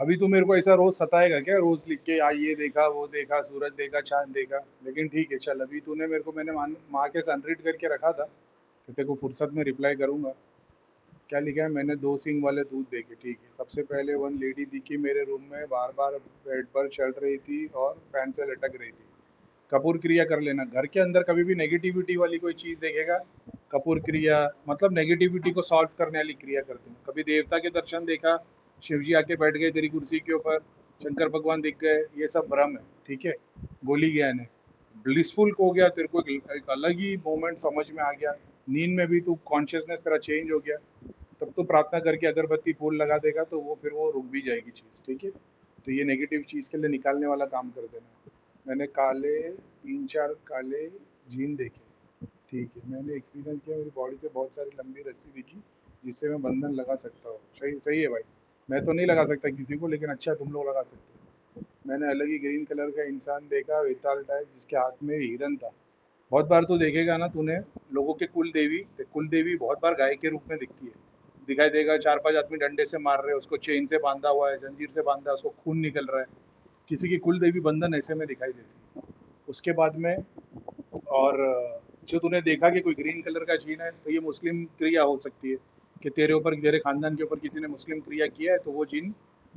अभी तो मेरे को ऐसा रोज सताएगा क्या, रोज लिख के ये देखा वो देखा सूरज देखा चांद देखा। लेकिन ठीक है चल, अभी तूने मेरे को, मैंने माँ के सनरीड करके रखा था कि तेरे को फुर्सत में रिप्लाई करूंगा। क्या लिखा है, मैंने दो सींग वाले दूध देखे। ठीक है, सबसे पहले वन लेडी दिखी मेरे रूम में, बार बार बेड पर चढ़ रही थी और फैन से लटक रही थी। कपूर क्रिया कर लेना। घर के अंदर कभी भी नेगेटिविटी वाली कोई चीज देखेगा, कपूर क्रिया मतलब नेगेटिविटी को सॉल्व करने वाली क्रिया करते हैं। कभी देवता के दर्शन देखा, शिव जी आके बैठ गए तेरी कुर्सी के ऊपर, शंकर भगवान दिख गए, ये सब भ्रम है। ठीक है, गोली ज्ञान है। ब्लिसफुल हो गया तेरे को, एक अलग ही मोमेंट समझ में आ गया, नींद में भी तू कॉन्शियसनेस तेरा चेंज हो गया, तब तो प्रार्थना करके अगरबत्ती फूल लगा देगा तो वो फिर वो रुक भी जाएगी चीज़। ठीक है, तो ये नेगेटिव चीज़ के लिए निकालने वाला काम कर देना। मैंने काले 3-4 काले जीन देखे। ठीक है, मैंने एक्सपीरियंस किया, मेरी बॉडी से बहुत सारी लंबी रस्सी दिखी जिससे मैं बंधन लगा सकता हूँ। सही सही है भाई, मैं तो नहीं लगा सकता किसी को, लेकिन अच्छा तुम लोग लगा सकते हो। मैंने अलग ही ग्रीन कलर का इंसान देखा, वेताल टाइप, जिसके हाथ में हिरन था। बहुत बार तो देखेगा ना तूने, लोगों के कुल देवी बहुत बार गाय के रूप में दिखती है। दिखाई देगा 4-5 आदमी डंडे से मार रहे हैं उसको, चेन से बांधा हुआ है, जंजीर से बांधा है, उसको खून निकल रहा है, किसी की कुल देवी बंधन ऐसे में दिखाई देती है। उसके बाद में और जो तूने देखा कि कोई ग्रीन कलर का जीन है, तो ये मुस्लिम क्रिया हो सकती है कि तेरे ऊपर, तेरे खानदान के ऊपर किसी ने मुस्लिम क्रिया किया है, तो वो जीन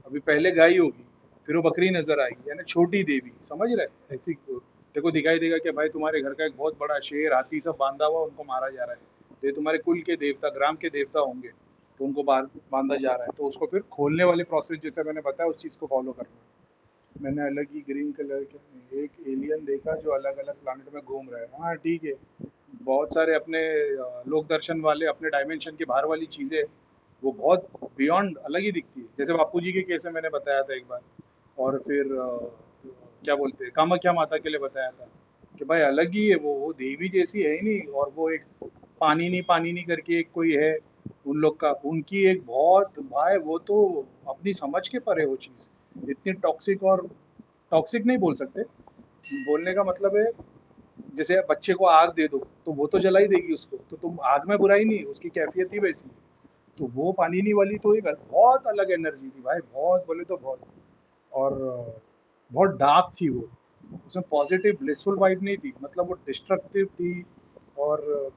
अभी पहले गाय होगी, फिर वो बकरी नजर आएगी, यानी छोटी देवी, समझ रहे, ऐसी तेरे को दिखाई देगा कि भाई तुम्हारे घर का एक बहुत बड़ा शेर हाथी सब बांधा हुआ, उनको मारा जा रहा है, तो ये तुम्हारे कुल के देवता, ग्राम के देवता होंगे, तो उनको बांधा जा रहा है, तो उसको फिर खोलने वाले प्रोसेस जैसे मैंने बताया उस चीज़ को फॉलो करना है। मैंने अलग ही ग्रीन कलर के एक एलियन देखा जो अलग अलग प्लानट में घूम रहा है। हाँ ठीक है, बहुत सारे अपने लोक दर्शन वाले, अपने डायमेंशन के बाहर वाली चीज़ें, वो बहुत बियॉन्ड अलग ही दिखती है। जैसे बापू जी के केस में मैंने बताया था एक बार, और फिर क्या बोलते हैं, कामाख्या माता के लिए बताया था कि भाई अलग ही है वो देवी जैसी है ही नहीं। और वो एक पानी नहीं करके एक कोई है उन लोग का, उनकी एक बहुत भाई, वो तो अपनी समझ के परे वो चीज़, इतनी टॉक्सिक, और टॉक्सिक नहीं बोल सकते, बोलने का मतलब है जैसे बच्चे को आग दे दो तो वो तो जला ही देगी उसको, तो तुम आग में बुराई नहीं, उसकी कैफियत ही वैसी। तो वो पानीनी वाली तो एक बहुत अलग एनर्जी थी भाई, बहुत बोले तो बहुत। और बहुत डार्क थी वो, उसमें पॉजिटिव ब्लिसफुल वाइब नहीं थी, मतलब वो डिस्ट्रक्टिव थी। और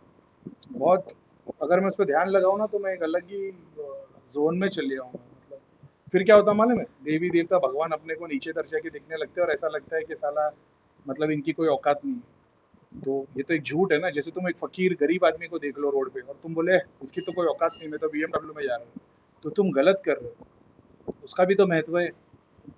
बहुत, अगर मैं उस पर ध्यान लगाऊँ ना तो मैं एक अलग ही जोन में चले जाऊँगा। मतलब फिर क्या होता मालूम है, देवी देवता भगवान अपने को नीचे दर्जा के दिखने लगते हैं और ऐसा लगता है कि साला मतलब इनकी कोई औकात नहीं है। तो ये तो एक झूठ है ना, जैसे तुम एक फकीर गरीब आदमी को देख लो रोड पे और तुम बोले इसकी तो कोई औकात नहीं, मैं तो बीएमडब्ल्यू में जा रहा हूँ, तो तुम गलत कर रहे हो, उसका भी तो महत्व है।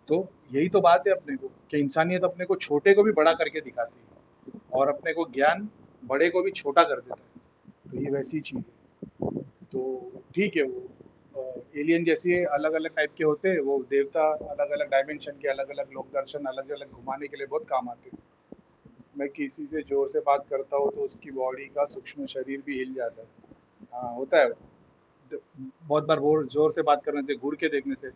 तो यही तो बात है अपने को, कि इंसानियत अपने को छोटे को भी बड़ा करके दिखाती है और अपने को ज्ञान बड़े को भी छोटा कर देता है। तो ये वैसी चीज़ है। तो ठीक है, वो एलियन जैसे अलग अलग टाइप के होते हैं, वो देवता अलग अलग डायमेंशन के, अलग अलग लोक दर्शन अलग अलग घुमाने के लिए बहुत काम आते हैं। मैं किसी से ज़ोर से बात करता हूँ तो उसकी बॉडी का सूक्ष्म शरीर भी हिल जाता है। हाँ, होता है। द बहुत बार वो ज़ोर से बात करने से, घूर के देखने से।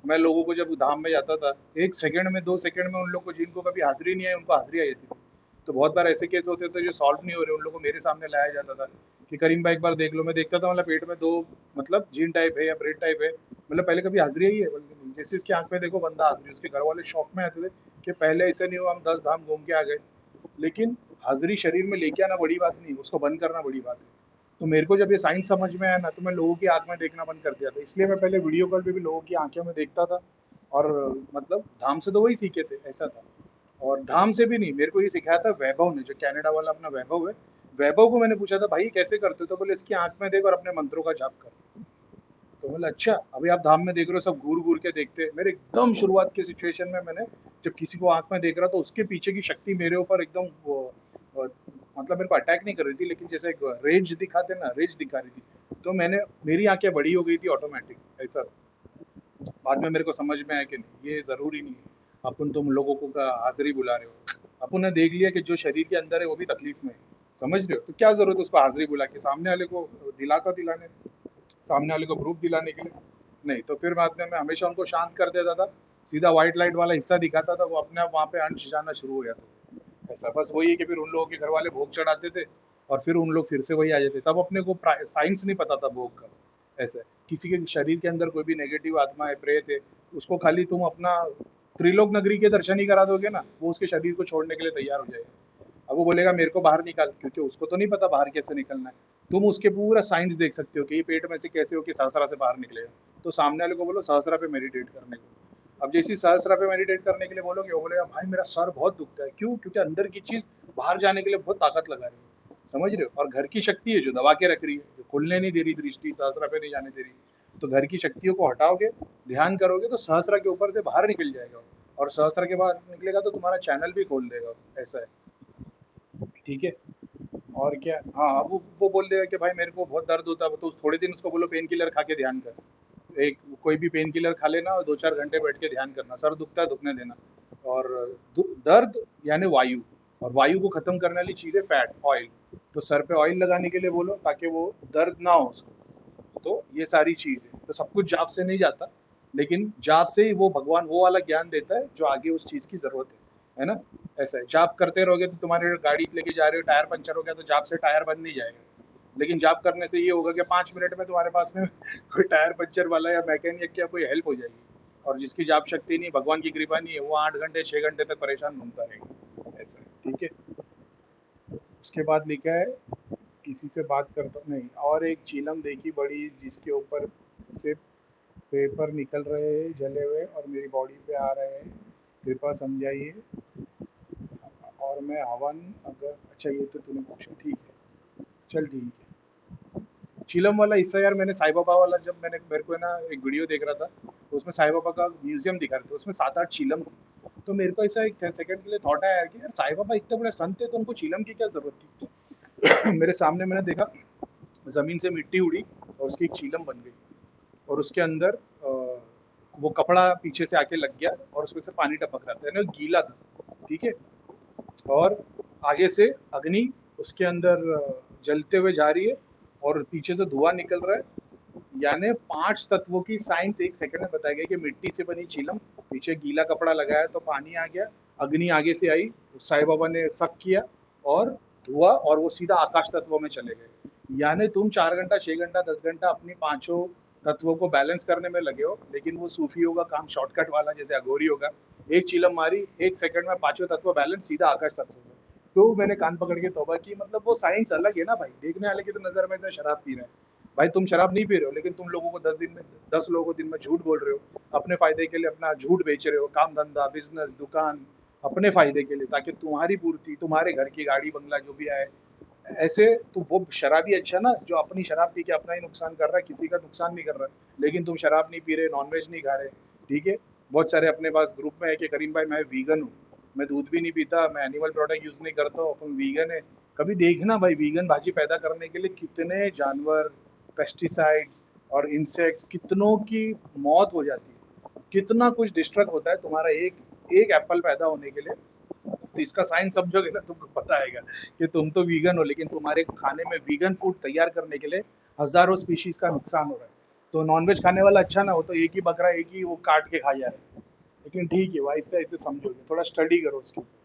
मैं लोगों को जब धाम में जाता था, 1 सेकंड में, 2 सेकंड में उन लोग को जिनको कभी हाज़िरी नहीं आई, उनको हाज़िरी आ जाती थी। तो बहुत बार ऐसे केस होते थे जो सॉल्व नहीं हो रहे, उन लोगों को मेरे सामने लाया जाता था कि करीम भाई एक बार देख लो। मैं देखता था, मतलब पेट में 2 मतलब जीन टाइप है या ब्रेड टाइप है। मतलब पहले कभी हाज़िरी आई है? बोले नहीं। जैसे इसकी आँख में देखो बंदा हाज़िरी, उसके घर वाले शॉक में आते थे कि पहले ऐसा नहीं हुआ, हम 10 धाम घूम के आ गए। लेकिन हाज़िरी शरीर में लेके आना बड़ी बात नहीं, उसको बंद करना बड़ी बात है। तो मेरे को जब ये साइंस समझ में आया ना, तो मैं लोगों की आँख में देखना बंद कर दिया था। इसलिए मैं पहले वीडियो कॉल पे भी लोगों की आँखों में देखता था। और मतलब धाम से तो वही सीखे थे, ऐसा था। और धाम से भी नहीं, मेरे को ये सिखाया था वैभव ने, जो कनाडा वाला अपना वैभव है। वैभव को मैंने पूछा था, भाई कैसे करते हो? तो बोले इसकी आँख में देख और अपने मंत्रों का जाप कर। तो बोला अच्छा, अभी आप धाम में देख रहे हो, सब घूर-घूर के देखते हैं। मेरे एकदम शुरुआत की सिचुएशन में मैंने जब किसी को आँख में देख रहा, तो उसके पीछे की शक्ति मेरे ऊपर एकदम वो अ, मतलब मेरे को अटैक नहीं कर रही थी, लेकिन जैसे एक रेज दिखाते हैं ना, रेज दिखा रही थी। तो मैंने, मेरी आँखें बड़ी हो गई थी ऑटोमैटिक, ऐसा था। बाद में मेरे को समझ में आया कि नहीं, ये ज़रूरी नहीं है। अपन तुम लोगों को का हाज़िरी बुला रहे हो। अपन ने देख लिया कि जो शरीर के अंदर है वो भी तकलीफ़ में है। समझ रहे हो? तो क्या ज़रूरत है उसको हाज़िरी बुला के सामने वाले को दिलासा दिलाने, सामने वाले को प्रूफ दिलाने के लिए? नहीं, तो फिर बाद में मैं हमेशा उनको शांत कर देता था। सीधा व्हाइट लाइट वाला हिस्सा दिखाता था, वो अपने आप वहाँ पे अंश जाना शुरू हो जाता था। ऐसा बस वही है कि फिर उन लोगों के घर वाले भोग चढ़ाते थे और फिर उन लोग फिर से वही आ जाते। तब अपने को साइंस नहीं पता था भोग का, ऐसा है। किसी के शरीर के अंदर कोई भी नेगेटिव आत्मा है, प्रेत है, उसको खाली तुम अपना त्रिलोक नगरी के दर्शन ही करा दोगे ना, वो उसके शरीर को छोड़ने के लिए तैयार हो जाएगा। अब वो बोलेगा मेरे को बाहर निकाल, क्योंकि उसको तो नहीं पता बाहर कैसे निकलना है। तुम उसके पूरा साइंस देख सकते हो कि ये पेट में से कैसे हो कि सहस्रा से बाहर निकलेगा। तो सामने वाले को बोलो सहस्रा पे मेडिटेट करने को। अब जैसे सहस्रा पे मेडिटेट करने के लिए बोलोगे, वो बोलेगा भाई मेरा सर बहुत दुखता है। क्यों? क्योंकि अंदर की चीज बाहर जाने के लिए बहुत ताकत लगा रही है, समझ रहे हो? और घर की शक्ति है जो दबा के रख रही है, जो खुलने नहीं दे रही दृष्टि, सहस्रा पे नहीं जाने दे रही। तो घर की शक्तियों को हटाओगे, ध्यान करोगे, तो सहस्रा के ऊपर से बाहर निकल जाएगा। और सहस्रा के बाद निकलेगा तो तुम्हारा चैनल भी खोल देगा। ऐसा है, ठीक है। और क्या, हाँ, वो बोल देगा कि भाई मेरे को बहुत दर्द होता है, तो उस थोड़े दिन उसको बोलो पेन किलर खा के ध्यान कर। एक कोई भी पेन किलर खा लेना और 2-4 घंटे बैठ के ध्यान करना, सर दुखता है दुखने देना। और दर्द यानी वायु, और वायु को खत्म करने वाली चीज़ है फैट, ऑयल। तो सर पे ऑयल लगाने के लिए बोलो ताकि वो दर्द ना हो उसको। तो ये सारी चीज़ है। तो सब कुछ जाप से नहीं जाता, लेकिन जाप से ही वो भगवान वो वाला ज्ञान देता है जो आगे उस चीज़ की ज़रूरत है ना? ऐसा है। जाप करते रहोगे तो तुम्हारे गाड़ी लेके जा रहे हो, टायर पंचर हो गया तो जाप से टायर बन नहीं जाएगा। लेकिन जाप करने से ये होगा कि 5 मिनट में तुम्हारे पास में कोई टायर पंचर वाला या मैकेनिक या कोई हेल्प हो जाएगी। और जिसकी जाप शक्ति नहीं, भगवान की कृपा नहीं है, वो 8 घंटे 6 घंटे तक परेशान घूमता रहेगा। ऐसा है, ठीक है। उसके बाद लिखा है किसी से बात करता नहीं, और एक चीलम देखी बड़ी जिसके ऊपर से पेपर निकल रहे हैं जले हुए और मेरी बॉडी पे आ रहे हैं, कृपा समझाइए। और मैं हवन अगर, अच्छा ये तो तूने पूछा, ठीक है, चल ठीक है। चीलम वाला हिस्सा यार, मैंने साईं बाबा वाला, जब मैंने मेरे को है ना एक वीडियो देख रहा था, तो उसमें साईं बाबा का म्यूजियम दिखा रहे थे, उसमें 7-8 चीलम थे। तो मेरे को ऐसा एक सेकंड के लिए थॉट आया यार कि यार साईं बाबा इतने बड़े संत थे तो उनको चीलम की क्या जरूरत थी। मेरे सामने मैंने देखा जमीन से मिट्टी उड़ी और उसकी एक चीलम बन गई, और उसके अंदर वो कपड़ा पीछे से आके लग गया और उसमें से पानी टपक रहा था, यानी वो गीला था, ठीक है। और आगे से अग्नि उसके अंदर जलते हुए जा रही है और पीछे से धुआं निकल रहा है। यानी 5 तत्वों की साइंस एक सेकंड में बताई गई कि मिट्टी से बनी चीलम, पीछे गीला कपड़ा लगाया तो पानी आ गया, अग्नि आगे से आई, साईं बाबा ने सक किया और धुआं, और वो सीधा आकाश तत्वों में चले गए। यानी तुम 4 घंटा 6 घंटा 10 घंटा अपनी पांचों तत्वों को बैलेंस करने में लगे हो, लेकिन वो सूफियों का काम शॉर्टकट वाला, जैसे अघोरी होगा, एक चिलम मारी 1 सेकंड में पांचों तत्व बैलेंस, सीधा आकाश तत्व में। तो मैंने कान पकड़ के तौबा की, मतलब वो साइंस अलग है ना भाई। देखने वाले की तो नजर में से शराब पी रहे हैं, भाई तुम शराब नहीं पी रहे हो, लेकिन तुम लोगों को 10 लोगों को दिन में झूठ बोल रहे हो, अपने फायदे के लिए अपना झूठ बेच रहे हो, काम धंधा बिजनेस दुकान अपने फायदे के लिए, ताकि तुम्हारी पूर्ति, तुम्हारे घर की गाड़ी बंगला जो भी आए। ऐसे तो वो शराबी अच्छा ना, जो अपनी शराब पी के अपना ही नुकसान कर रहा है, किसी का नुकसान नहीं कर रहा है। लेकिन तुम शराब नहीं पी रहे, नॉनवेज नहीं खा रहे, ठीक है। बहुत सारे अपने पास ग्रुप में है कि करीम भाई मैं वीगन हूँ, मैं दूध भी नहीं पीता, मैं एनिमल प्रोडक्ट यूज नहीं करता हूँ, अपन वीगन है। कभी देखना भाई, वीगन भाजी पैदा करने के लिए कितने जानवर, पेस्टिसाइड्स और इंसेक्ट्स, कितनों की मौत हो जाती है, कितना कुछ डिस्ट्रक्ट होता है तुम्हारा एक एक एप्पल पैदा होने के लिए। तो इसका साइंस समझोगे ना, तुमको पता आएगा कि तुम तो वीगन हो, लेकिन तुम्हारे खाने में वीगन फूड तैयार करने के लिए हजारों स्पीशीज का नुकसान हो रहा है। तो नॉनवेज खाने वाला अच्छा ना हो तो एक ही बकरा एक ही वो काट के खा जा रहा है। लेकिन ठीक है, वो ऐसे ऐसे समझोगे, थोड़ा स्टडी करो उसके ऊपर।